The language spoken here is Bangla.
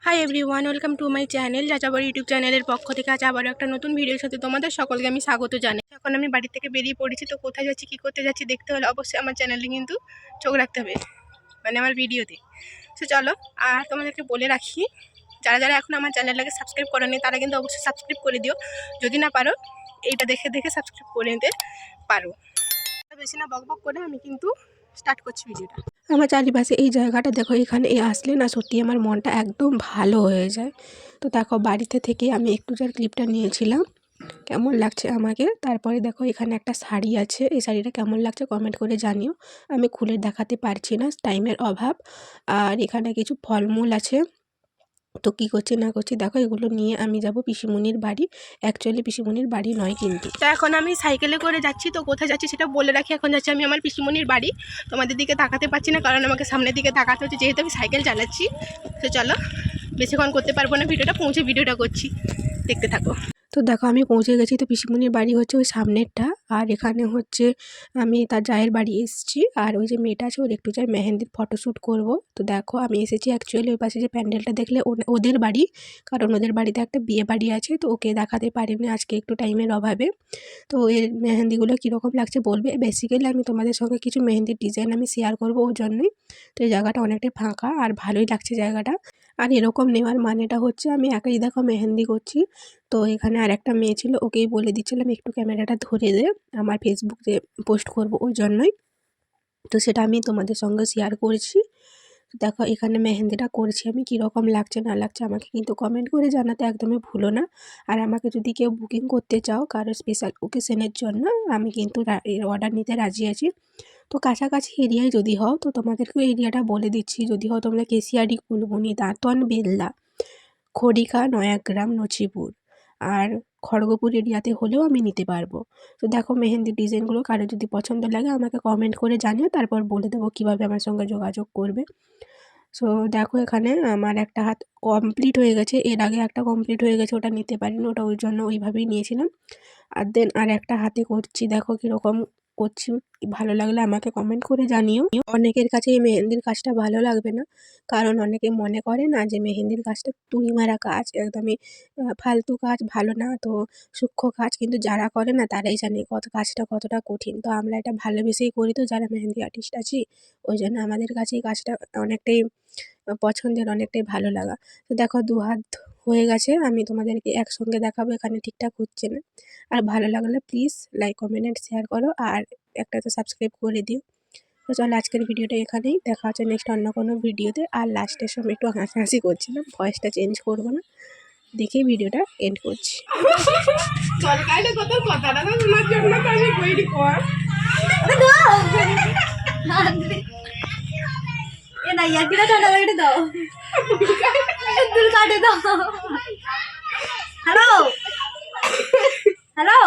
Hi everyone, welcome to my channel যাযাবর ইউটিউব চ্যানেলের পক্ষ থেকে আজ আবারও একটা নতুন ভিডিওর সাথে তোমাদের সকলকে আমি স্বাগত জানাই। এখন আমি বাড়ি থেকে বেরিয়ে পড়েছি, তো কোথায় যাচ্ছি কী করতে যাচ্ছি দেখতে হলে অবশ্যই আমার চ্যানেলে কিন্তু চোখ রাখতে হবে, মানে আমার ভিডিওতে। তো চলো, আর তোমাদেরকে বলে রাখি, যারা যারা এখন আমার চ্যানেলটাকে সাবস্ক্রাইব করেনি তারা কিন্তু অবশ্যই সাবস্ক্রাইব করে দিও। যদি না পারো এইটা দেখে দেখে সাবস্ক্রাইব করে নিতে পারো। বেশি না বক বক করে আমি কিন্তু স্টার্ট করছি ভিডিওটা। আমার চারিপাশে এই জায়গাটা দেখো, এখানে আসলে না সত্যি আমার মনটা একদম ভালো হয়ে যায়। তো দেখো, বাড়িতে থেকে আমি একটু যার ক্লিপটা নিয়েছিলাম, কেমন লাগছে আমাকে। তারপরে দেখো এখানে একটা শাড়ি আছে, এই শাড়িটা কেমন লাগছে কমেন্ট করে জানিও। আমি খুলে দেখাতে পারছি না, টাইমের অভাব। আর এখানে কিছু ফলমূল আছে, তো কী করছি না করছি দেখো, এগুলো নিয়ে আমি যাব পিসিমণির বাড়ি। অ্যাকচুয়ালি পিসিমণির বাড়ি নয় কিন্তু। তো এখন আমি সাইকেলে করে যাচ্ছি, তো কোথায় যাচ্ছি সেটা বলে রাখি। এখন যাচ্ছি আমি আমার পিসিমণির বাড়ি। তোমাদের দিকে তাকাতে পারছি না কারণ আমাকে সামনের দিকে তাকাতে হচ্ছে, যেহেতু আমি সাইকেল চালাচ্ছি। তো চলো, বেশিক্ষণ করতে পারবো না, পৌঁছে ভিডিওটা করছি, দেখতে থাকো। তো দেখো আমি পৌঁছে গেছি। তো পিসিমণির বাড়ি হচ্ছে ওই সামনেরটা, আর এখানে হচ্ছে আমি তার জায়ের বাড়ি এসেছি। আর ওই যে মেয়েটা আছে ওর একটু যাই মেহেন্দির ফটোশ্যুট করব। তো দেখো আমি এসেছি অ্যাকচুয়ালি ওই পাশে যে প্যান্ডেলটা দেখলে ওদের বাড়ি, কারণ ওদের বাড়িতে একটা বিয়ে বাড়ি আছে, তো ওকে দেখাতে পারিনি আজকে একটু টাইমের অভাবে। তো এর মেহেন্দিগুলো কীরকম লাগছে বলবে। বেসিক্যালি আমি তোমাদের সঙ্গে কিছু মেহেন্দির ডিজাইন আমি শেয়ার করব ওর জন্যই। তো এই জায়গাটা অনেকটাই ফাঁকা আর ভালোই লাগছে জায়গাটা। আর এরকম নেওয়ার মানেটা হচ্ছে আমি একাই দেখো মেহেন্দি করছি। তো এখানে আর একটা মেয়ে ছিল, ওকেই বলে দিচ্ছিলাম একটু ক্যামেরাটা ধরে দে, আমার ফেসবুকে পোস্ট করব ওই জন্যই। তো সেটা আমি তোমাদের সঙ্গে শেয়ার করেছি। দেখো এখানে মেহেন্দিটা করছি আমি, কীরকম লাগছে না লাগছে আমাকে কিন্তু কমেন্ট করে জানাতে একদমই ভুলো না। আর আমাকে যদি কেউ বুকিং করতে চাও কারো স্পেশাল ওকেশনের জন্য, আমি কিন্তু অর্ডার নিতে রাজি আছি। তো কাছাকাছি এরিয়ায় যদি হও, তো তোমাদেরকেও এরিয়াটা বলে দিচ্ছি। যদি হও তোমরা কেশিয়ারি, কুলবনি, দাঁতন, বেল্লা, খড়িকা, নয়াগ্রাম, নছিপুর আর খড়গপুর এরিয়াতে হলেও আমি নিতে পারবো। তো দেখো মেহেন্দির ডিজাইনগুলো কারো যদি পছন্দ লাগে আমাকে কমেন্ট করে জানিও, তারপর বলে দেবো কীভাবে আমার সঙ্গে যোগাযোগ করবে। সো দেখো এখানে আমার একটা হাত কমপ্লিট হয়ে গেছে, এর আগে একটা কমপ্লিট হয়ে গেছে, ওটা নিতে পারিনি, ওটা ওই জন্য ওইভাবেই নিয়েছিলাম। আর দেন আর একটা হাতে করছি, দেখো কীরকম করছি। ভালো লাগলে আমাকে কমেন্ট করে জানিও। অনেকের কাছে এই মেহেন্দির কাজটা ভালো লাগবে না, কারণ অনেকে মনে করে না যে মেহেন্দির কাজটা তুড়ি মারা কাজ, একদমই ফালতু কাজ, ভালো না। তো সূক্ষ্ম কাজ, কিন্তু যারা করে না তারাই জানে কাজটা কতটা কঠিন। তো আমরা এটা ভালোবেসেই করি, তো যারা মেহেন্দি আর্টিস্ট আছি ওই জন্য আমাদের কাছে এই কাজটা অনেকটাই পছন্দের, অনেকটাই ভালো লাগা। তো দেখো 2 হাত হয়ে গেছে, আমি তোমাদেরকে একসঙ্গে দেখাবো, এখানে ঠিকঠাক হচ্ছে না। আর ভালো লাগলে please like, comment and share করো, আর একটা তো সাবস্ক্রাইব করে দিও। তো চলো আজকের ভিডিওটা এখানেই, দেখা হচ্ছে নেক্সট অন্য কোনো ভিডিওতে। আর লাস্টের সময় একটু হাসাহাসি করছিলাম, ভয়েসটা চেঞ্জ করবো না, দেখেই ভিডিওটা এন্ড করছি। Hello hello